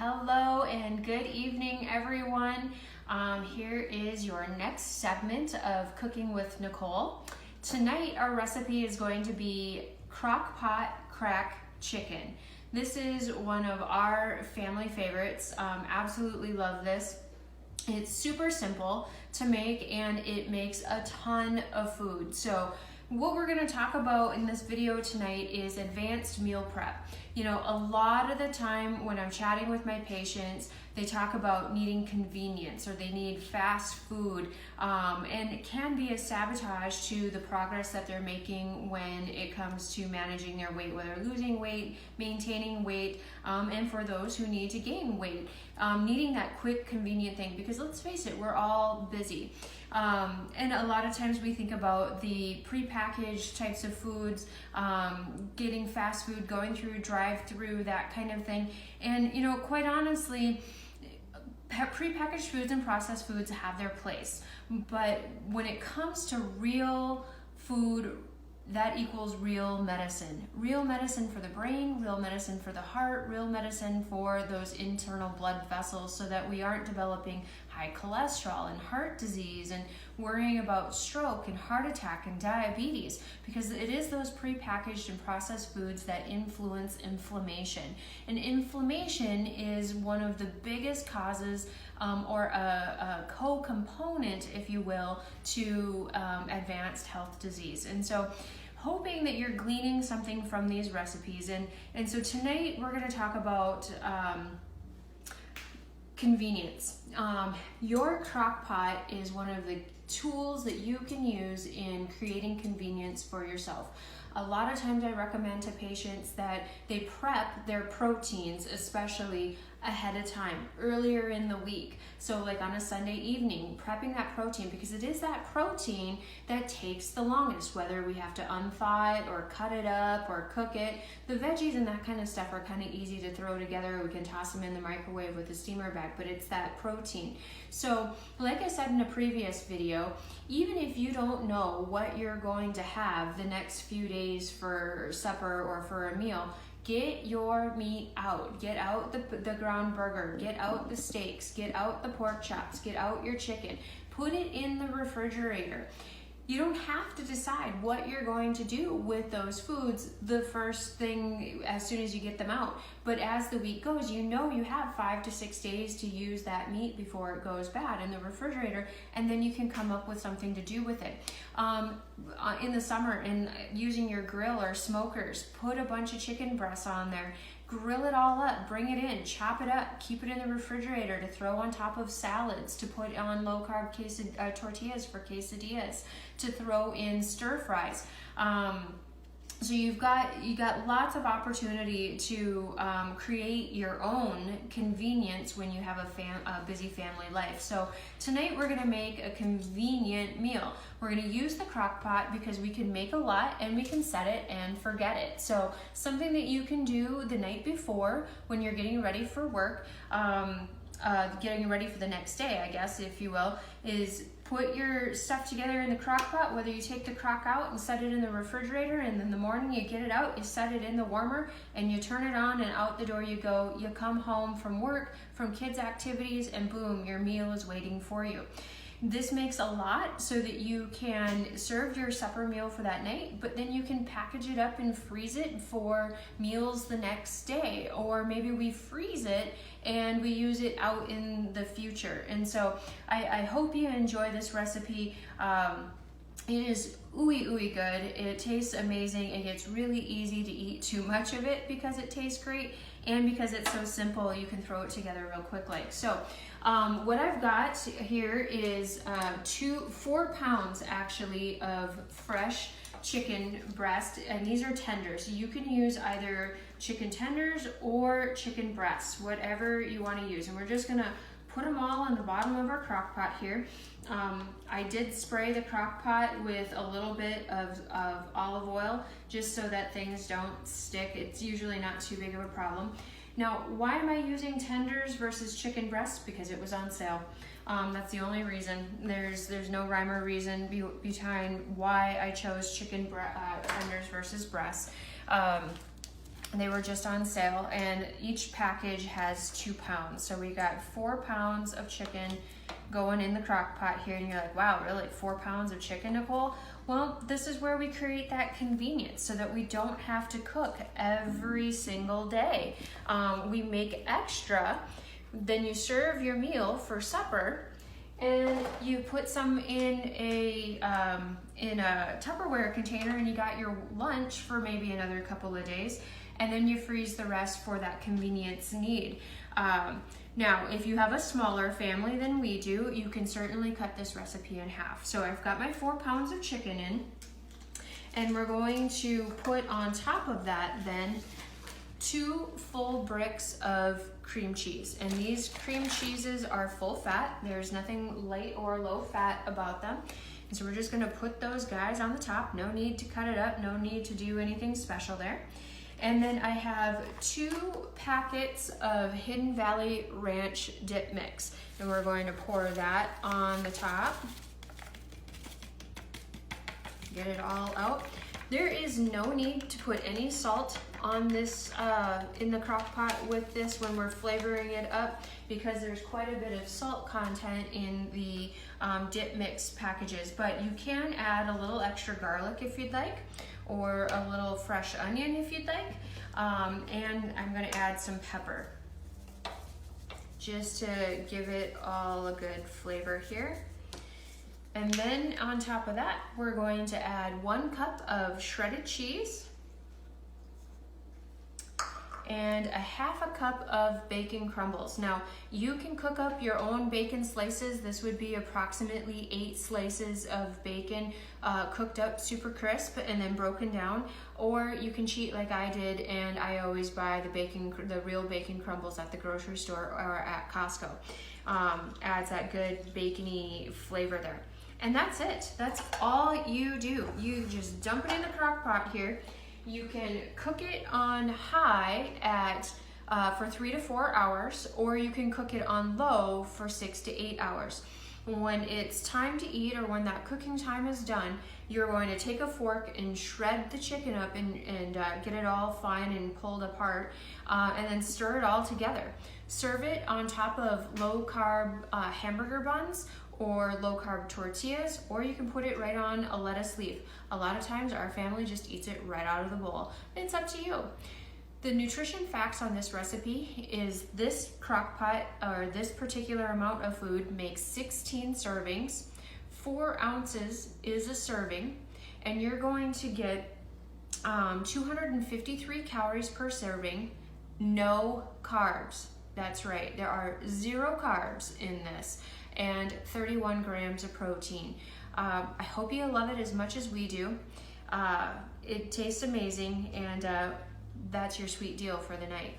Hello and good evening, everyone. Here is your next segment of Cooking with Nichole. Tonight, our recipe is going to be Crockpot crack chicken. This is one of our family favorites. Absolutely love this. It's super simple to make and it makes a ton of food. So what we're going to talk about in this video tonight is advanced meal prep. You know, a lot of the time when I'm chatting with my patients, they talk about needing convenience or they need fast food, and it can be a sabotage to the progress that they're making when it comes to managing their weight, whether losing weight, maintaining weight, and for those who need to gain weight, needing that quick, convenient thing, because let's face it, we're all busy. And a lot of times we think about the prepackaged types of foods, getting fast food, going through drive-through, that kind of thing. And, you know, quite honestly, prepackaged foods and processed foods have their place. But when it comes to real food, that equals real medicine. Real medicine for the brain, real medicine for the heart, real medicine for those internal blood vessels so that we aren't developing high cholesterol and heart disease and worrying about stroke and heart attack and diabetes, because it is those prepackaged and processed foods that influence inflammation. And inflammation is one of the biggest causes or a co-component, if you will, to advanced health disease. And so hoping that you're gleaning something from these recipes. And so tonight we're going to talk about convenience. Your Crockpot is one of the tools that you can use in creating convenience for yourself. A lot of times I recommend to patients that they prep their proteins, especially ahead of time, earlier in the week. So like on a Sunday evening, prepping that protein, because it is that protein that takes the longest, whether we have to unthaw it or cut it up or cook it. The veggies and that kind of stuff are kind of easy to throw together. We can toss them in the microwave with a steamer bag, but it's that protein. So like I said in a previous video, even if you don't know what you're going to have the next few days for supper or for a meal, get your meat out. Get out the ground burger, get out the steaks, get out the pork chops, get out your chicken. Put it in the refrigerator. You don't have to decide what you're going to do with those foods the first thing as soon as you get them out. But as the week goes, you know you have 5 to 6 days to use that meat before it goes bad in the refrigerator, and then you can come up with something to do with it. In the summer, and using your grill or smokers, put a bunch of chicken breasts on there. Grill it all up, bring it in, chop it up, keep it in the refrigerator to throw on top of salads, to put on low-carb tortillas for quesadillas, to throw in stir fries. So you got lots of opportunity to create your own convenience when you have a busy family life. So tonight we're gonna make a convenient meal. We're gonna use the Crockpot because we can make a lot and we can set it and forget it. So something that you can do the night before when you're getting ready for work, getting ready for the next day, I guess, if you will, is put your stuff together in the Crockpot, whether you take the crock out and set it in the refrigerator, and in the morning you get it out, you set it in the warmer, and you turn it on, and out the door you go. You come home from work, from kids' activities, and boom, your meal is waiting for you. This makes a lot so that you can serve your supper meal for that night, but then you can package it up and freeze it for meals the next day, or maybe we freeze it and we use it out in the future. And so I hope you enjoy this recipe. It is ooey good. It tastes amazing. It gets really easy to eat too much of it because it tastes great, and because it's so simple, you can throw it together real quick. So what I've got here is 4 pounds actually of fresh chicken breast, and these are tenders. You can use either chicken tenders or chicken breasts, whatever you want to use. And we're just gonna put them all on the bottom of our Crockpot here. I did spray the Crockpot with a little bit of olive oil just so that things don't stick. It's usually not too big of a problem. Now, why am I using tenders versus chicken breasts? Because it was on sale. That's the only reason. There's no rhyme or reason behind why I chose chicken tenders versus breasts. They were just on sale, and each package has 2 pounds. So we got 4 pounds of chicken going in the crock pot here, and you're like, wow, really, 4 pounds of chicken, Nichole? Well, this is where we create that convenience so that we don't have to cook every single day. We make extra, then you serve your meal for supper, and you put some in a Tupperware container, and you got your lunch for maybe another couple of days, and then you freeze the rest for that convenience need. Now, if you have a smaller family than we do, you can certainly cut this recipe in half. So I've got my 4 pounds of chicken in, and we're going to put on top of that then 2 full bricks of cream cheese. And these cream cheeses are full fat. There's nothing light or low fat about them. And so we're just gonna put those guys on the top. No need to cut it up, no need to do anything special there. And then I have 2 packets of Hidden Valley Ranch dip mix. And we're going to pour that on the top. Get it all out. There is no need to put any salt on this in the crock pot with this when we're flavoring it up, because there's quite a bit of salt content in the dip mix packages. But you can add a little extra garlic if you'd like, or a little fresh onion if you'd like. And I'm gonna add some pepper just to give it all a good flavor here. And then on top of that, we're going to add 1 cup of shredded cheese and a 1/2 cup of bacon crumbles. Now, you can cook up your own bacon slices. This would be approximately 8 slices of bacon cooked up super crisp and then broken down. Or you can cheat like I did, and I always buy the real bacon crumbles at the grocery store or at Costco. Adds that good bacony flavor there. And that's it. That's all you do. You just dump it in the crock pot here. You can cook it on high for 3 to 4 hours, or you can cook it on low for 6 to 8 hours. When it's time to eat, or when that cooking time is done, you're going to take a fork and shred the chicken up and get it all fine and pulled apart, and then stir it all together. Serve it on top of low-carb hamburger buns or low-carb tortillas, or you can put it right on a lettuce leaf. A lot of times our family just eats it right out of the bowl. It's up to you. The nutrition facts on this recipe is this crock pot, or this particular amount of food, makes 16 servings. 4 ounces is a serving, and you're going to get 253 calories per serving, no carbs. That's right, there are 0 carbs in this, and 31 grams of protein. I hope you love it as much as we do. It tastes amazing, and that's your sweet deal for the night.